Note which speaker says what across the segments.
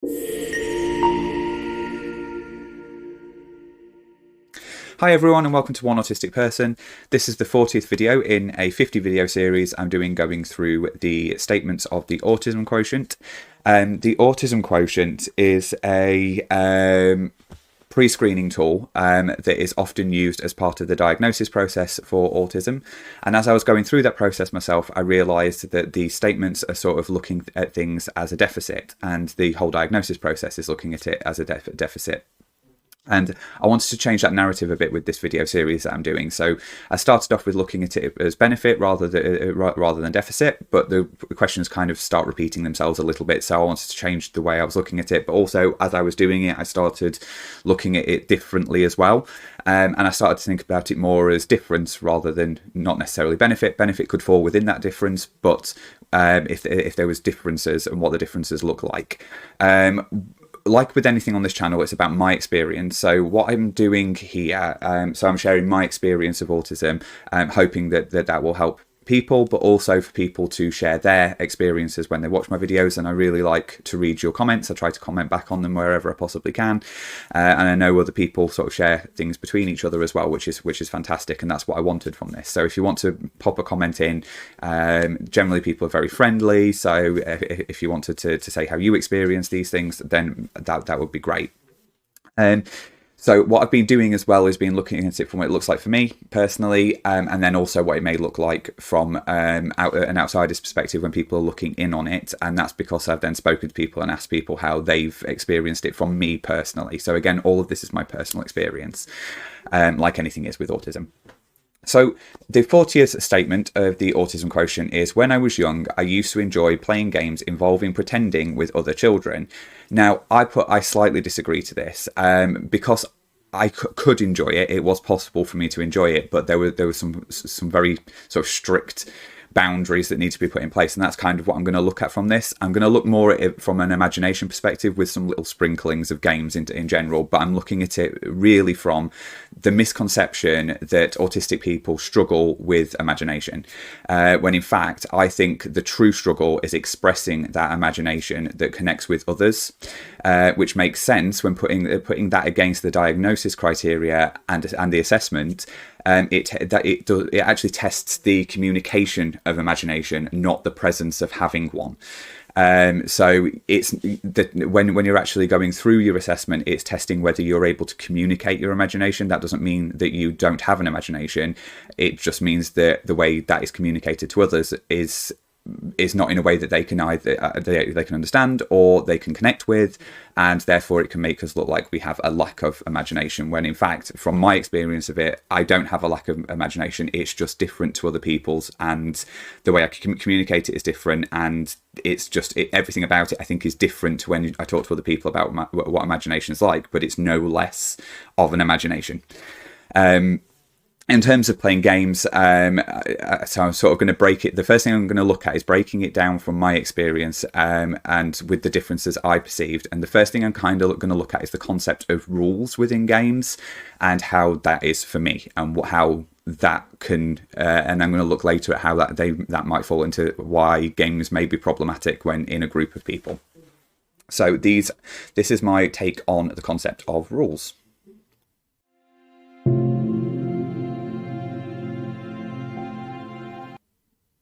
Speaker 1: Hi everyone and welcome to One Autistic Person. This is the 40th video in a 50 video series I'm doing going through the statements of the autism quotient. The autism quotient is a pre-screening tool that is often used as part of the diagnosis process for autism. And as I was going through that process myself, I realised that the statements are sort of looking at things as a deficit, and the whole diagnosis process is looking at it as a deficit. And I wanted to change that narrative a bit with this video series that I'm doing. So I started off with looking at it as benefit rather than deficit, but the questions kind of start repeating themselves a little bit. So I wanted to change the way I was looking at it. But also, as I was doing it, I started looking at it differently as well. And I started to think about it more as difference rather than not necessarily benefit. Benefit could fall within that difference, but if there was differences and what the differences look like. Like with anything on this channel, it's about my experience. So what I'm doing here, so I'm sharing my experience of autism, hoping that will help people, but also for people to share their experiences when they watch my videos. And I really like to read your comments. I try to comment back on them wherever I possibly can. And I know other people sort of share things between each other as well, which is fantastic. And that's what I wanted from this. So if you want to pop a comment in, generally people are very friendly. So if you wanted to say how you experience these things, then that would be great. So what I've been doing as well is been looking at it from what it looks like for me personally, and then also what it may look like from an outsider's perspective when people are looking in on it. And that's because I've then spoken to people and asked people how they've experienced it from me personally. So again, all of this is my personal experience, like anything is with autism. So the 40th statement of the autism quotient is, when I was young, I used to enjoy playing games involving pretending with other children. Now, I slightly disagree to this because I could enjoy it. It was possible for me to enjoy it, but there was some very sort of strict boundaries that need to be put in place, and that's kind of what I'm going to look at from this. I'm going to look more at it from an imagination perspective with some little sprinklings of games in general, but I'm looking at it really from the misconception that autistic people struggle with imagination, when in fact I think the true struggle is expressing that imagination that connects with others, which makes sense when putting that against the diagnosis criteria and the assessment. It actually tests the communication of imagination, not the presence of having one. So it's when you're actually going through your assessment, it's testing whether you're able to communicate your imagination. That doesn't mean that you don't have an imagination. It just means that the way that is communicated to others is not in a way that they can either they can understand or they can connect with, and therefore it can make us look like we have a lack of imagination, when in fact, from my experience of it, I don't have a lack of imagination. It's just different to other people's, and the way I can communicate it is different, and it's just everything about it I think is different when I talk to other people about what imagination is like, but it's no less of an imagination. In terms of playing games, so I'm sort of going to break it. The first thing I'm going to look at is breaking it down from my experience and with the differences I perceived. And the first thing I'm kind of going to look at is the concept of rules within games and how that is for me, and how that can, and I'm going to look later at how that might fall into why games may be problematic when in a group of people. So this is my take on the concept of rules.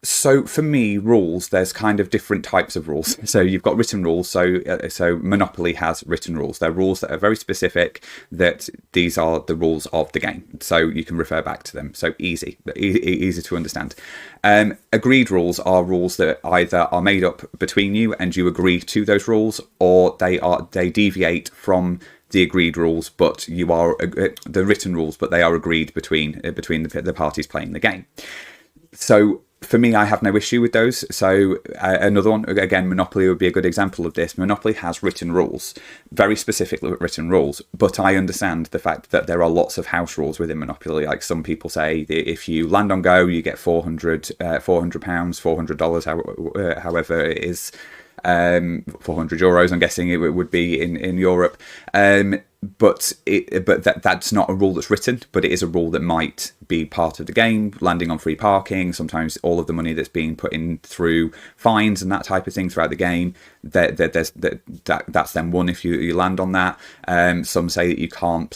Speaker 1: So for me, rules, there's kind of different types of rules. So you've got written rules. So Monopoly has written rules. They're rules that are very specific, that these are the rules of the game. So you can refer back to them. So easy to understand. Agreed rules are rules that either are made up between you and you agree to those rules, or they deviate from the agreed rules, but you are the written rules, but they are agreed between the parties playing the game. So for me, I have no issue with those. So another one, again, Monopoly would be a good example of this. Monopoly has written rules, very specific written rules, but I understand the fact that there are lots of house rules within Monopoly. Like some people say, if you land on go, you get £400, $400, however it is. €400, I'm guessing it would be in Europe. but that's not a rule that's written, but it is a rule that might be part of the game. Landing on free parking, sometimes all of the money that's being put in through fines and that type of thing throughout the game, that's then won if you land on that. Some say that you can't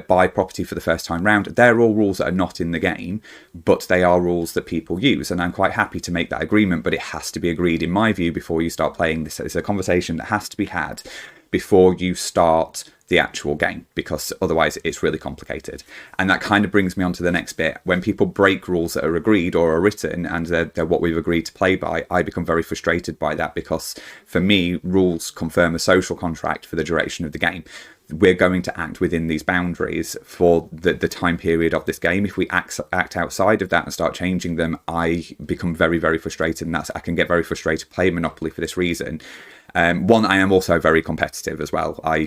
Speaker 1: buy property for the first time round. They're all rules that are not in the game, but they are rules that people use, and I'm quite happy to make that agreement, but it has to be agreed, in my view, before you start playing this. It's a conversation that has to be had before you start the actual game, because otherwise it's really complicated. And that kind of brings me on to the next bit. When people break rules that are agreed or are written and they're what we've agreed to play by, I become very frustrated by that, because for me, rules confirm a social contract for the duration of the game. We're going to act within these boundaries for the time period of this game. If we act outside of that and start changing them, I become very, very frustrated, and I can get very frustrated playing Monopoly for this reason. One, I am also very competitive as well. I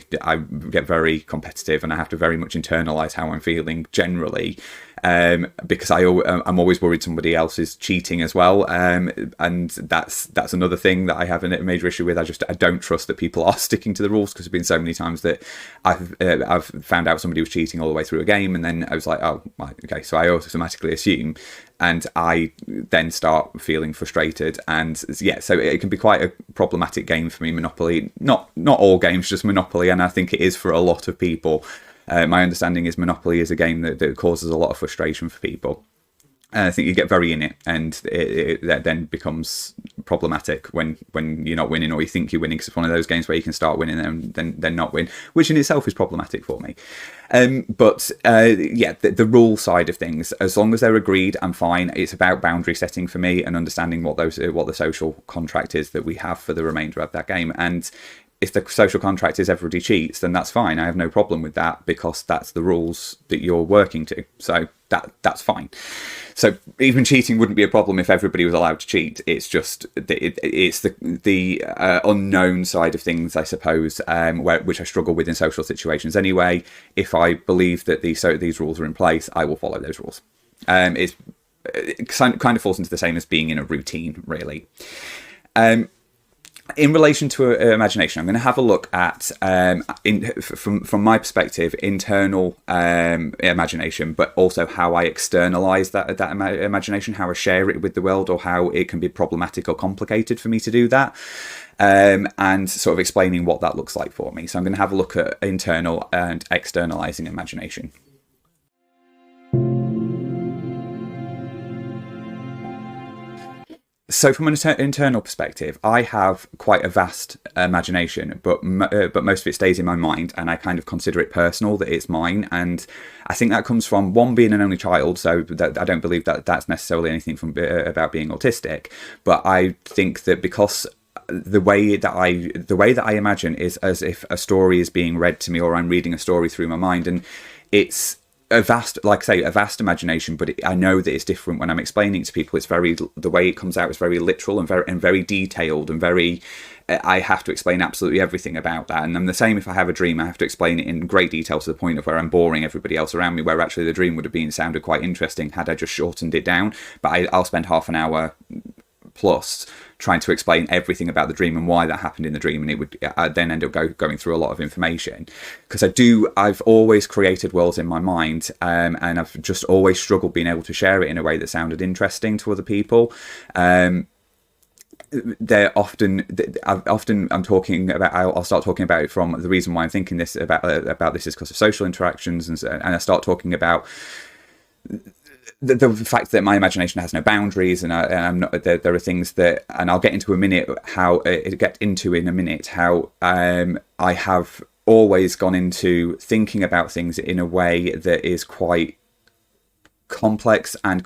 Speaker 1: get very competitive, and I have to very much internalize how I'm feeling generally, because I'm always worried somebody else is cheating as well, and that's another thing that I have a major issue with. I don't trust that people are sticking to the rules, because there's been so many times that I've found out somebody was cheating all the way through a game, and then I was like, oh, okay, so I automatically assume. And I then start feeling frustrated, and yeah, so it can be quite a problematic game for me, Monopoly. Not all games, just Monopoly, and I think it is for a lot of people. My understanding is Monopoly is a game that causes a lot of frustration for people. And I think you get very in it, and that then becomes problematic when you're not winning, or you think you're winning, because it's one of those games where you can start winning and then not win, which in itself is problematic for me. But the rule side of things, as long as they're agreed, I'm fine. It's about boundary setting for me and understanding what the social contract is that we have for the remainder of that game. And if the social contract is everybody cheats, then that's fine. I have no problem with that, because that's the rules that you're working to. So that's fine. So even cheating wouldn't be a problem if everybody was allowed to cheat. It's just it's the unknown side of things, I suppose, which I struggle with in social situations anyway. If I believe that these rules are in place, I will follow those rules. It kind of falls into the same as being in a routine, really. In relation to imagination, I'm going to have a look at, from my perspective, internal imagination, but also how I externalize that imagination, how I share it with the world, or how it can be problematic or complicated for me to do that, and sort of explaining what that looks like for me. So I'm going to have a look at internal and externalizing imagination. So from an internal perspective, I have quite a vast imagination, but most of it stays in my mind, and I kind of consider it personal, that it's mine. And I think that comes from, one, being an only child, so that I don't believe that that's necessarily anything about being autistic. But I think that because the way that I imagine is as if a story is being read to me, or I'm reading a story through my mind, and it's a vast imagination, but I know that it's different when I'm explaining it to people. It's the way it comes out is very literal and very detailed, and I have to explain absolutely everything about that. And I'm the same if I have a dream. I have to explain it in great detail, to the point of where I'm boring everybody else around me, where actually the dream would have sounded quite interesting had I just shortened it down. But I'll spend half an hour plus trying to explain everything about the dream and why that happened in the dream, and I'd then end up going through a lot of information, because I've always created worlds in my mind, and I've just always struggled being able to share it in a way that sounded interesting to other people. I'm talking about, I'll start talking about it from the reason why I'm thinking this about this is because of social interactions, and I start talking about the fact that my imagination has no boundaries, and I'm not. There are things that, and I'll get into in a minute how I have always gone into thinking about things in a way that is quite complex and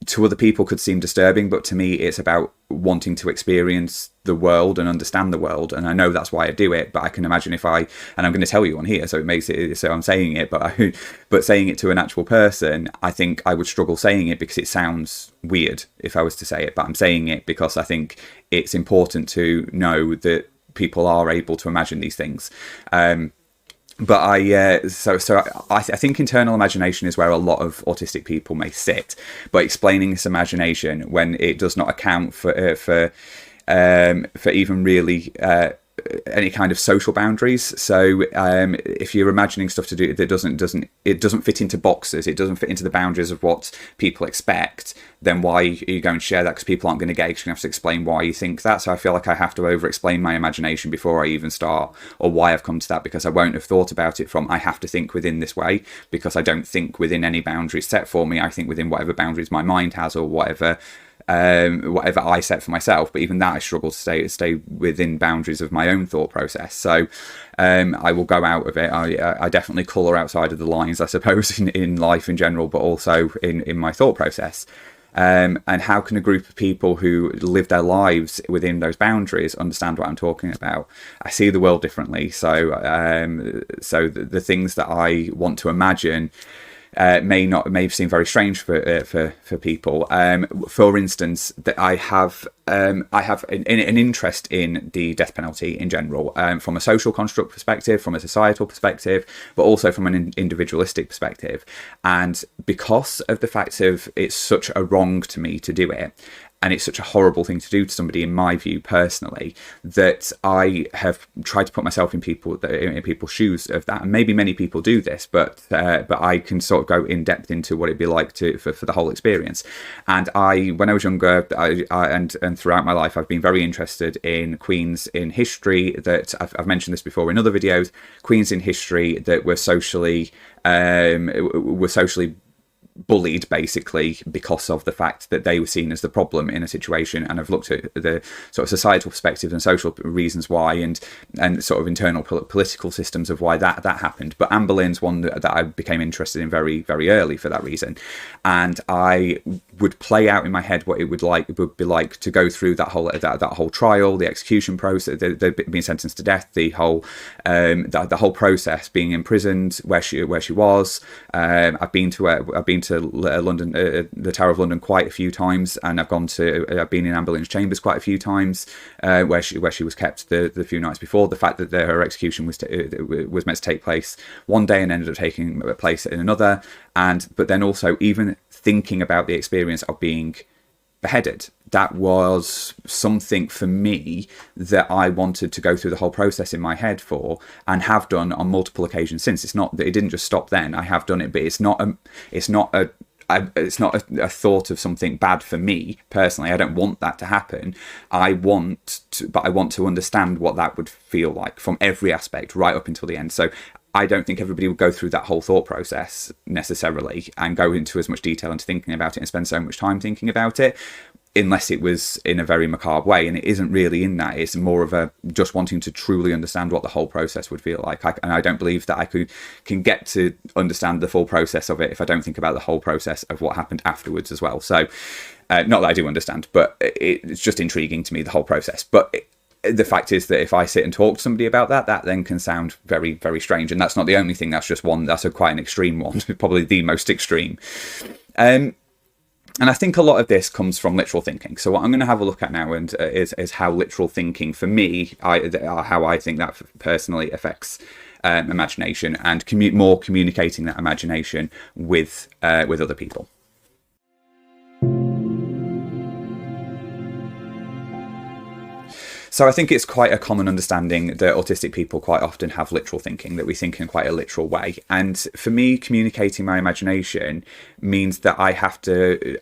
Speaker 1: to other people could seem disturbing, but to me it's about wanting to experience the world and understand the world, and I know that's why I do it. But I can imagine and I'm going to tell you on here, so it makes it so I'm saying it, but saying it to an actual person, I think I would struggle saying it, because it sounds weird if I was to say it. But I'm saying it because I think it's important to know that people are able to imagine these things. But I think internal imagination is where a lot of autistic people may sit. But explaining this imagination when it does not account for even really any kind of social boundaries. So if you're imagining stuff to do that doesn't fit into boxes, it doesn't fit into the boundaries of what people expect, then why are you going to share that? Because people aren't going to get it. You're going to have to explain why you think that. So I feel like I have to over-explain my imagination before I even start, or why I've come to that, because I won't have thought about it from I have to think within this way, because I don't think within any boundaries set for me. I think within whatever boundaries my mind has, or whatever I set for myself. But even that, I struggle to stay within boundaries of my own thought process. So I will go out of it. I definitely colour outside of the lines, I suppose, in life in general, but also in my thought process. And how can a group of people who live their lives within those boundaries understand what I'm talking about? I see the world differently. So the things that I want to imagine may seem very strange for people. For instance, that I have an interest in the death penalty in general, from a social construct perspective, from a societal perspective, but also from an individualistic perspective. And because of the fact of it's such a wrong to me to do it, and it's such a horrible thing to do to somebody, in my view, personally, that I have tried to put myself in people's shoes of that. And maybe many people do this, but I can sort of go in depth into what it'd be like for the whole experience. And when I was younger, and throughout my life, I've been very interested in queens in history. That I've mentioned this before in other videos. Queens in history that were socially bullied, basically, because of the fact that they were seen as the problem in a situation. And I've looked at the sort of societal perspective and social reasons why, and sort of internal political systems of why that happened. But Anne Boleyn's one that I became interested in very, very early for that reason. And I would play out in my head what it would be like to go through that whole trial, the execution process, being sentenced to death, the whole process, being imprisoned, where she was. I've been to London, the Tower of London, quite a few times, and I've been in Anne Boleyn's chambers quite a few times, where she was kept the few nights before. The fact that her execution was meant to take place one day and ended up taking place in another, but then also even thinking about the experience of being beheaded. That was something for me that I wanted to go through the whole process in my head for, and have done on multiple occasions since. It's not that it didn't just stop then. I have done it, but it's not a thought of something bad for me personally. I don't want that to happen. I want to understand what that would feel like from every aspect right up until the end. So I don't think everybody would go through that whole thought process necessarily and go into as much detail into thinking about it and spend so much time thinking about it, unless it was in a very macabre way. And it isn't really in that. It's more of a just wanting to truly understand what the whole process would feel like. And I don't believe that I can get to understand the full process of it if I don't think about the whole process of what happened afterwards as well. So not that I do understand, but it's just intriguing to me, the whole process. But the fact is that if I sit and talk to somebody about that then can sound very, very strange. And that's not the only thing. That's just one. That's quite an extreme one, probably the most extreme. And I think a lot of this comes from literal thinking. So what I'm going to have a look at now is how literal thinking, for me, how I think that personally affects imagination, and more communicating that imagination with other people. So I think it's quite a common understanding that autistic people quite often have literal thinking, that we think in quite a literal way. And for me, communicating my imagination means that I have to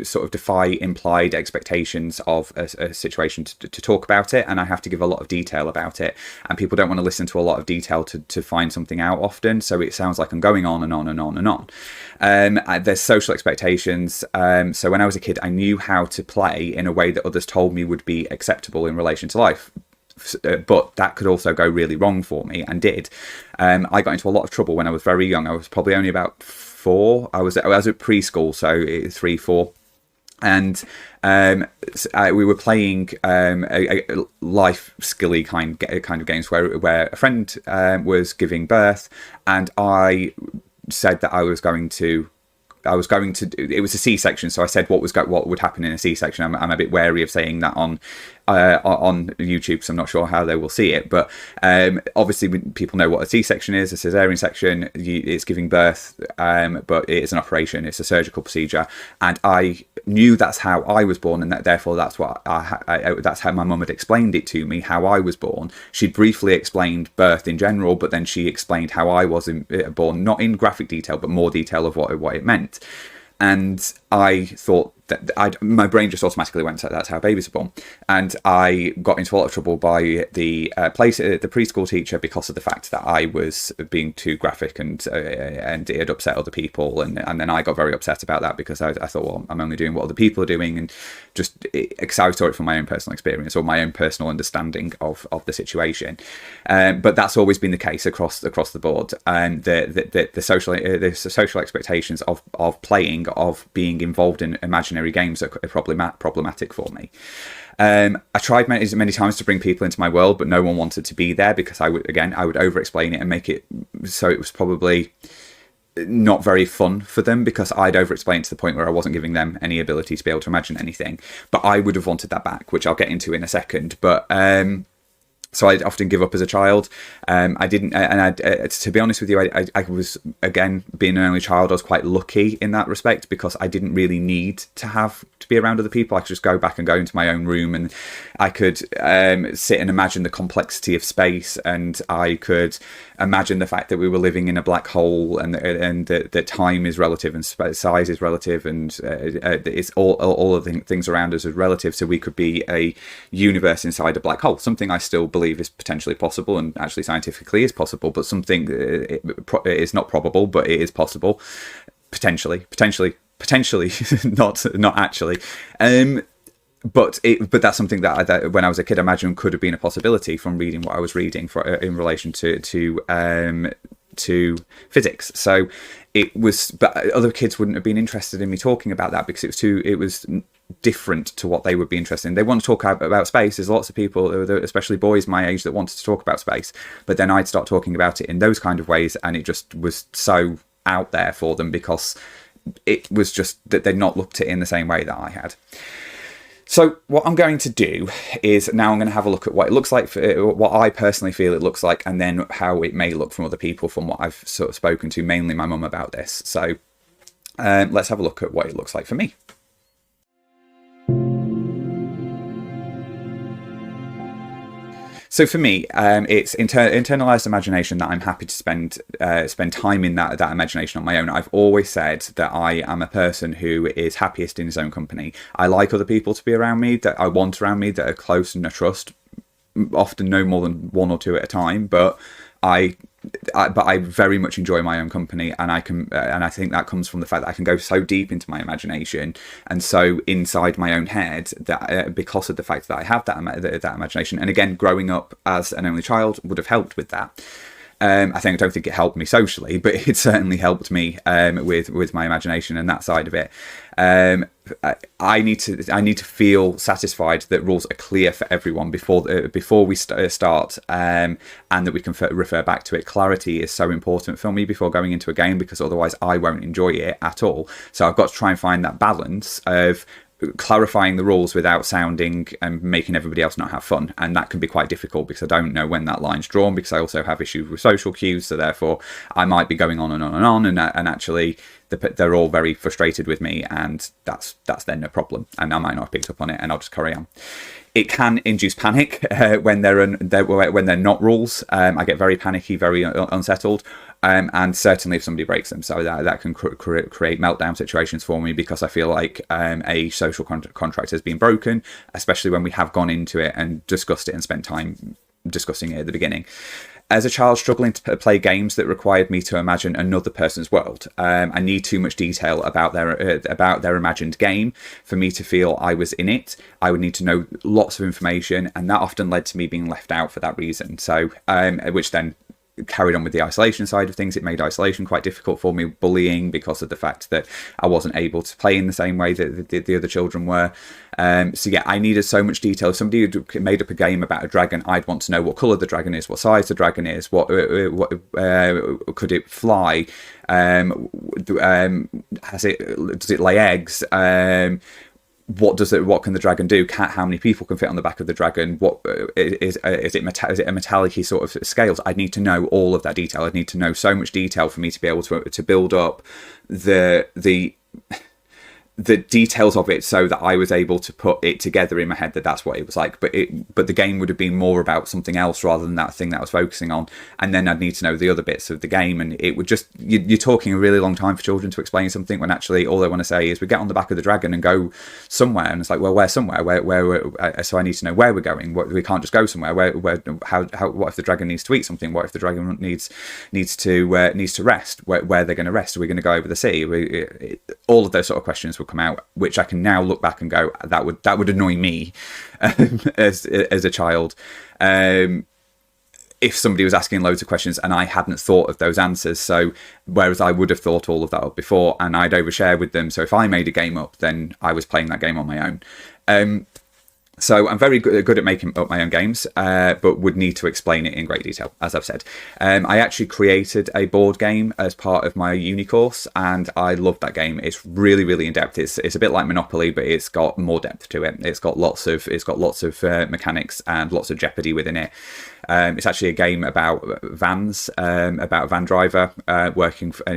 Speaker 1: sort of defy implied expectations of a situation to talk about it, and I have to give a lot of detail about it. And people don't want to listen to a lot of detail to find something out often. So it sounds like I'm going on and on and on and on. There's social expectations. So when I was a kid, I knew how to play in a way that others told me would be acceptable in relation to life, but that could also go really wrong for me, and did. I got into a lot of trouble when I was very young. I was probably only about 4. I was at preschool, so 3, 4, and we were playing a life skilly kind of games where a friend was giving birth, and I said that it was a C-section, so I said what would happen in a C-section. I'm a bit wary of saying that on YouTube, because I'm not sure how they will see it. But obviously, people know what a C-section is, a cesarean section. It's giving birth, but it is an operation. It's a surgical procedure. And I knew that's how I was born, and that therefore that's what that's how my mum had explained it to me, how I was born. She briefly explained birth in general, but then she explained how I was born, not in graphic detail, but more detail of what it meant. And I thought that my brain just automatically went, that's how babies are born. And I got into a lot of trouble by the preschool teacher because of the fact that I was being too graphic, and it had upset other people. And then I got very upset about that because I thought, well, I'm only doing what other people are doing, and just I saw it from my own personal experience or my own personal understanding of the situation. But that's always been the case across the board. And the social expectations of playing, of being involved in imaginary games are probably problematic for me. I tried many times to bring people into my world, but no one wanted to be there because I would over explain it and make it so it was probably not very fun for them, because I'd over explain to the point where I wasn't giving them any ability to be able to imagine anything. But I would have wanted that back, which I'll get into in a second. But so I'd often give up as a child. I didn't, and to be honest with you, I was, again, being an only child, I was quite lucky in that respect, because I didn't really need to have to be around other people. I could just go back and go into my own room, and I could sit and imagine the complexity of space, and I could imagine the fact that we were living in a black hole, and that time is relative and size is relative, and it's all of the things around us are relative. So we could be a universe inside a black hole, something I still believe is potentially possible, and actually scientifically is possible, but something it is not probable, but it is possible, potentially not actually. But that's something that when I was a kid, I imagined could have been a possibility from reading what I was reading in relation to physics. So it was, but other kids wouldn't have been interested in me talking about that because it was different to what they would be interested in. They want to talk about space. There's lots of people, especially boys my age, that wanted to talk about space, but then I'd start talking about it in those kind of ways, and it just was so out there for them because it was just that they'd not looked at it in the same way that I had. So what I'm going to do is now I'm going to have a look at what it looks like, what I personally feel it looks like, and then how it may look from other people, from what I've sort of spoken to, mainly my mum, about this. So let's have a look at what it looks like for me. So for me, it's internalized imagination that I'm happy to spend time in that imagination on my own. I've always said that I am a person who is happiest in his own company. I like other people to be around me, that I want around me, that are close and I trust. Often no more than one or two at a time, but I very much enjoy my own company, and I think that comes from the fact that I can go so deep into my imagination and so inside my own head that because of the fact that I have that imagination. And again, growing up as an only child would have helped with that. I don't think it helped me socially, but it certainly helped me with my imagination and that side of it. I need to feel satisfied that rules are clear for everyone before we start, and that we can refer back to it. Clarity is so important for me before going into a game, because otherwise I won't enjoy it at all. So I've got to try and find that balance of clarifying the rules without sounding and making everybody else not have fun, and that can be quite difficult because I don't know when that line's drawn, because I also have issues with social cues, so therefore I might be going on and on and on, and actually they're all very frustrated with me, and that's then no problem, and I might not have picked up on it, and I'll just carry on. It can induce panic when they're not rules. I get very panicky, very unsettled, and certainly if somebody breaks them. So that can create meltdown situations for me, because I feel like a social contract has been broken, especially when we have gone into it and discussed it and spent time discussing it at the beginning. As a child struggling to play games that required me to imagine another person's world, I need too much detail about their imagined game for me to feel I was in it. I would need to know lots of information, and that often led to me being left out for that reason. So, which then carried on with the isolation side of things. It made isolation quite difficult for me, bullying, because of the fact that I wasn't able to play in the same way that the other children were. So yeah, I needed so much detail. If somebody had made up a game about a dragon, I'd want to know what colour the dragon is, what size the dragon is, what could it fly, does it lay eggs, what can the dragon do? How many people can fit on the back of the dragon? What is it a metallic-y sort of scales? I'd need to know all of that detail. I'd need to know so much detail for me to be able to build up the the details of it so that I was able to put it together in my head that that's what it was like. But the game would have been more about something else rather than that thing that I was focusing on. And then I'd need to know the other bits of the game, and it would just, you're talking a really long time for children to explain something when actually all they want to say is we get on the back of the dragon and go somewhere. And it's like, well, where somewhere? So I need to know where we're going. We can't just go somewhere. What if the dragon needs to eat something? What if the dragon needs to rest? Where they're going to rest? Are we going to go over the sea? All of those sort of questions would come out, which I can now look back and go, that would annoy me as a child. If somebody was asking loads of questions and I hadn't thought of those answers. So whereas I would have thought all of that up before, and I'd overshare with them. So if I made a game up, then I was playing that game on my own. So I'm very good at making up my own games, but would need to explain it in great detail, as I've said. I actually created a board game as part of my uni course, and I love that game. It's really, really in depth. It's a bit like Monopoly, but it's got more depth to it. It's got lots of mechanics and lots of jeopardy within it. It's actually a game about vans, about a van driver and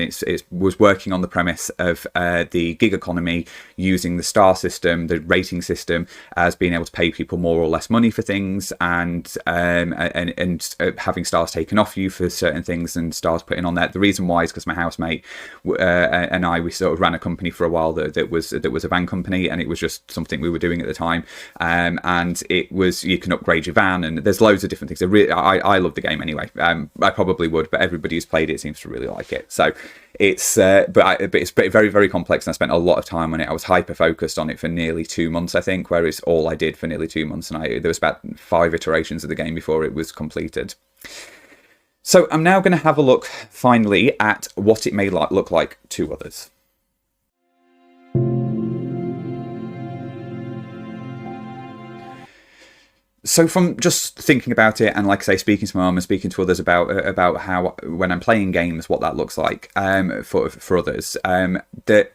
Speaker 1: it was working on the premise of the gig economy, using the star system, the rating system, as being able to pay people more or less money for things, and having stars taken off you for certain things and stars put in on there. The reason why is because my housemate and we sort of ran a company for a while that was a van company, and it was just something we were doing at the time. And it was, you can upgrade your van, and there's loads of different things. I love the game anyway. I probably would, but everybody who's played it seems to really like it. So it's but it's very, very complex, and I spent a lot of time on it. I was hyper focused on it for nearly 2 months, I think, whereas all I did for nearly 2 months, and there was about 5 iterations of the game before it was completed. So I'm now going to have a look finally at what it may look like to others. So from just thinking about it, and like I say, speaking to my mum and speaking to others about how, when I'm playing games, what that looks like for others, that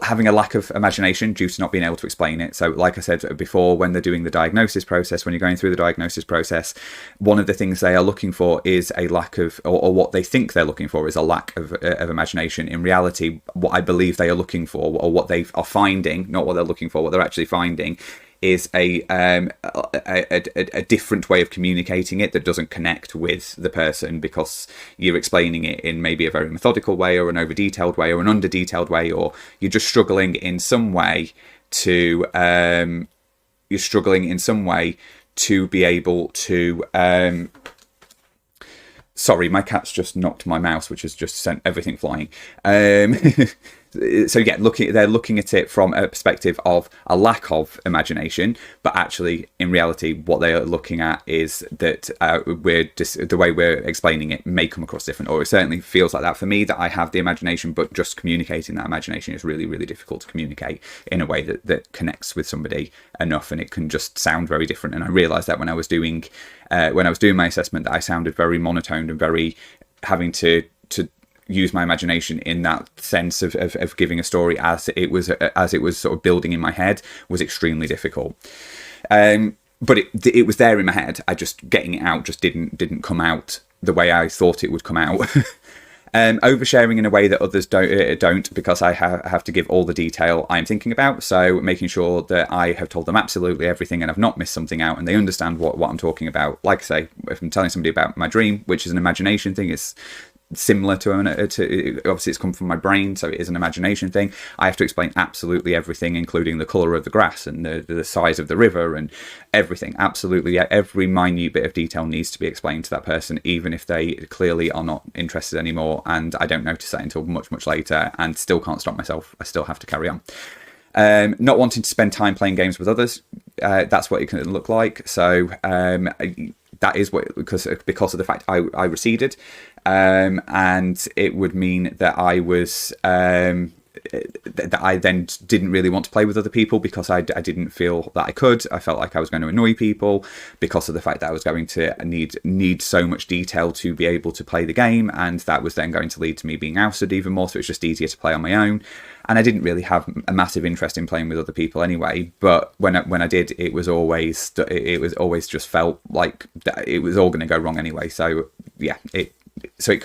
Speaker 1: having a lack of imagination due to not being able to explain it. So like I said before, when they're doing the diagnosis process, when you're going through the diagnosis process, one of the things they are looking for is a lack of, or what they think they're looking for is a lack of imagination. In reality, what I believe they are looking for, or what they are finding, not what they're looking for, what they're actually finding, is a different way of communicating it that doesn't connect with the person, because you're explaining it in maybe a very methodical way, or an over detailed way, or an under detailed way, or you're just struggling in some way to be able to sorry, my cat's just knocked my mouse, which has just sent everything flying. So yeah, they're looking at it from a perspective of a lack of imagination, but actually, in reality, what they are looking at is that the way we're explaining it may come across different, or it certainly feels like that for me, that I have the imagination, but just communicating that imagination is really, really difficult to communicate in a way that connects with somebody enough, and it can just sound very different. And I realised that when I was doing my assessment, that I sounded very monotone and very having to use my imagination in that sense of giving a story as it was sort of building in my head was extremely difficult. But it was there in my head. I just getting it out just didn't come out the way I thought it would come out. Oversharing in a way that others don't, because I have to give all the detail I'm thinking about. So making sure that I have told them absolutely everything and I've not missed something out, and they understand what I'm talking about. Like I say, if I'm telling somebody about my dream, which is an imagination thing, it's similar to obviously it's come from my brain, so it is an imagination thing. I have to explain absolutely everything, including the colour of the grass and the size of the river and everything. Absolutely, every minute bit of detail needs to be explained to that person, even if they clearly are not interested anymore, and I don't notice that until much later, and still can't stop myself. I still have to carry on. Not wanting to spend time playing games with others, that's what it can look like. So that is what, because of the fact I receded, and it would mean that I was that I then didn't really want to play with other people, because I didn't feel that I could. I felt like I was going to annoy people because of the fact that I was going to need so much detail to be able to play the game, and that was then going to lead to me being ousted even more, so it's just easier to play on my own. And I didn't really have a massive interest in playing with other people anyway, but when I did, it was always just felt like it was all going to go wrong anyway. So yeah,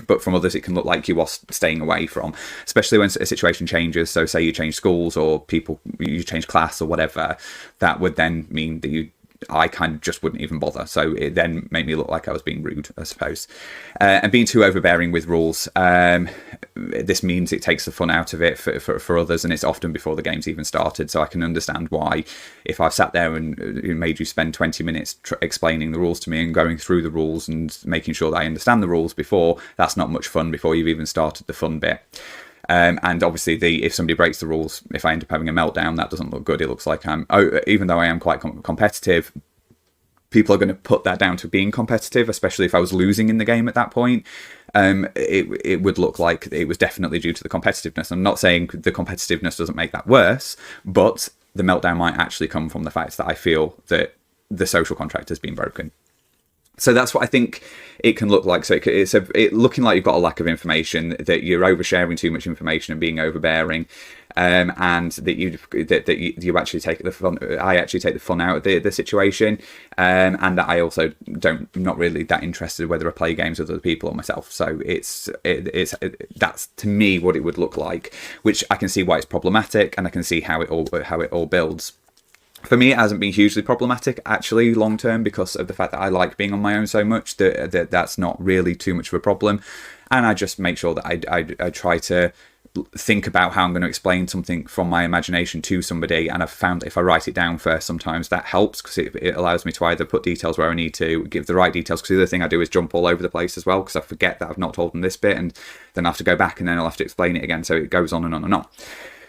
Speaker 1: but from others it can look like you are staying away from, especially when a situation changes. So say you change schools or you change class or whatever, that would then mean that I kind of just wouldn't even bother. So it then made me look like I was being rude, I suppose. And being too overbearing with rules, this means it takes the fun out of it for others, and it's often before the game's even started. So I can understand why, if I've sat there and made you spend 20 minutes explaining the rules to me and going through the rules and making sure that I understand the rules before, that's not much fun before you've even started the fun bit. And obviously, if somebody breaks the rules, if I end up having a meltdown, that doesn't look good. It looks like even though I am quite competitive, people are going to put that down to being competitive, especially if I was losing in the game at that point. It would look like it was definitely due to the competitiveness. I'm not saying the competitiveness doesn't make that worse, but the meltdown might actually come from the fact that I feel that the social contract has been broken. So that's what I think it can look like. So it's looking like you've got a lack of information, that you're oversharing too much information and being overbearing, and that you actually take the fun. I actually take the fun out of the situation, and that I also not really that interested whether I play games with other people or myself. So that's to me what it would look like, which I can see why it's problematic, and I can see how it all builds. For me, it hasn't been hugely problematic, actually, long term, because of the fact that I like being on my own so much that that's not really too much of a problem. And I just make sure that I try to think about how I'm going to explain something from my imagination to somebody. And I've found that if I write it down first, sometimes that helps, because it allows me to either put details where I need to, give the right details. Because the other thing I do is jump all over the place as well, because I forget that I've not told them this bit, and then I have to go back and then I'll have to explain it again. So it goes on and on and on.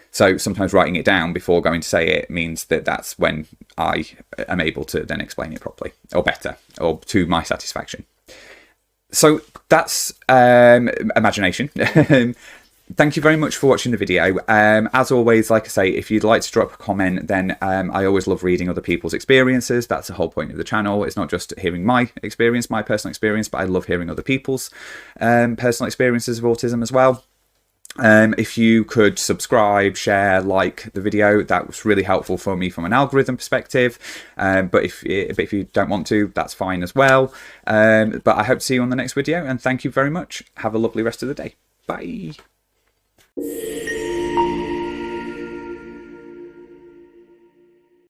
Speaker 1: So sometimes writing it down before going to say it means that that's when I am able to then explain it properly, or better, or to my satisfaction. So that's imagination. Thank you very much for watching the video. As always, like I say, if you'd like to drop a comment, then I always love reading other people's experiences. That's the whole point of the channel. It's not just hearing my experience, my personal experience, but I love hearing other people's personal experiences of autism as well. If you could subscribe, share, like the video, that was really helpful for me from an algorithm perspective. But if you don't want to, that's fine as well. But I hope to see you on the next video, and thank you very much. Have a lovely rest of the day. Bye.